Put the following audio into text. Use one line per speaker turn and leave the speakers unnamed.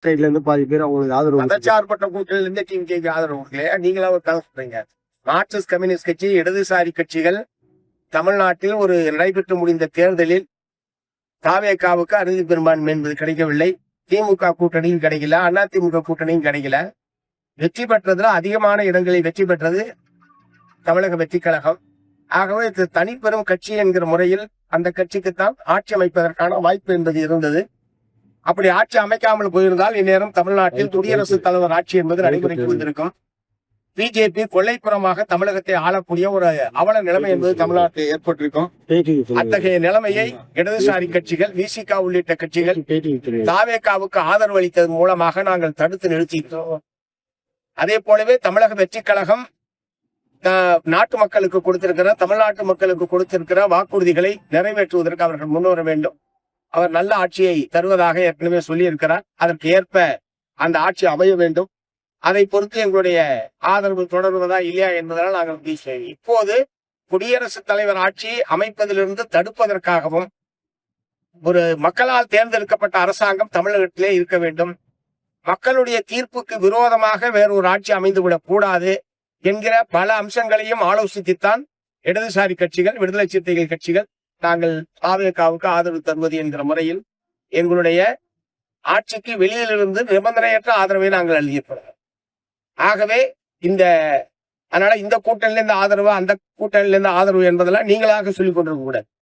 சைட்ல இருந்து பாதி பேர் அவங்களுக்கு ஆதரவு
மதச்சார்பற்ற கூட்டணியில இருந்து டிஎம்கேக்கு ஆதரவு இல்லையா? நீங்களா ஒரு கதை சொல்றீங்க. மார்க்சிஸ்ட் கம்யூனிஸ்ட் கட்சி, இடதுசாரி கட்சிகள் தமிழ்நாட்டில் ஒரு நடைபெற்று முடிந்த தேர்தலில் தாவேகாவுக்கு அறுதி பெரும்பான்மை என்பது கிடைக்கவில்லை. திமுக கூட்டணியும் கிடைக்கல, அதிமுக கூட்டணியும் கிடைக்கல. வெற்றி பெற்றதுல அதிகமான இடங்களில் வெற்றி பெற்றது தமிழக வெற்றி கழகம். ஆகவே இது தனிப்பெரும் கட்சி என்கிற முறையில் அந்த கட்சிக்குத்தான் ஆட்சி அமைப்பதற்கான வாய்ப்பு என்பது இருந்தது. அப்படி ஆட்சி அமைக்காமல் போயிருந்தால் இந்நேரம் தமிழ்நாட்டில் குடியரசுத் தலைவர் ஆட்சி என்பது நடைமுறைக்கு வந்திருக்கும். பிஜேபி கொள்ளைப்புறமாக தமிழகத்தை ஆளக்கூடிய ஒரு அவல நிலைமை என்பது தமிழ்நாட்டில் ஏற்பட்டிருக்கும். அத்தகைய நிலைமையை இடதுசாரி கட்சிகள், விசிக உள்ளிட்ட கட்சிகள் தாவேகாவுக்கு ஆதரவு அளித்ததன் மூலமாக நாங்கள் தடுத்து நிறுத்திட்டோம். அதே போலவே தமிழக வெற்றி கழகம் நாட்டு மக்களுக்கு கொடுத்திருக்கிற, தமிழ்நாட்டு மக்களுக்கு கொடுத்திருக்கிற வாக்குறுதிகளை நிறைவேற்றுவதற்கு அவர்கள் முன்வர வேண்டும். அவர் நல்ல ஆட்சியை தருவதாக ஏற்கனவே சொல்லியிருக்கிறார். அதற்கு ஏற்ப அந்த ஆட்சி அமைய வேண்டும். அதை பொறுத்து எங்களுடைய ஆதரவு தொடர்வதா இல்லையா என்பதனால் நாங்கள் இப்போது குடியரசுத் தலைவர் ஆட்சி அமைப்பதிலிருந்து தடுப்பதற்காகவும் ஒரு மக்களால் தேர்ந்தெடுக்கப்பட்ட அரசாங்கம் தமிழகத்திலே இருக்க வேண்டும், மக்களுடைய தீர்ப்புக்கு விரோதமாக வேறொரு ஆட்சி அமைந்துவிடக் கூடாது என்கிற பல அம்சங்களையும் ஆலோசித்துத்தான் இடதுசாரி கட்சிகள், விடுதலை சிறுத்தைகள் கட்சிகள் நாங்கள் தாவேகாவுக்கு ஆதரவு தருவது என்கிற முறையில் எங்களுடைய ஆட்சிக்கு வெளியிலிருந்து நிபந்தனையற்ற ஆதரவை நாங்கள் அளிக்கிறோம். ஆகவே அதனால இந்த கூட்டணியிலிருந்து ஆதரவு, அந்த கூட்டணியிலிருந்து ஆதரவு என்பதெல்லாம் நீங்களாக சொல்லிக் கொண்டிருக்க கூடாது.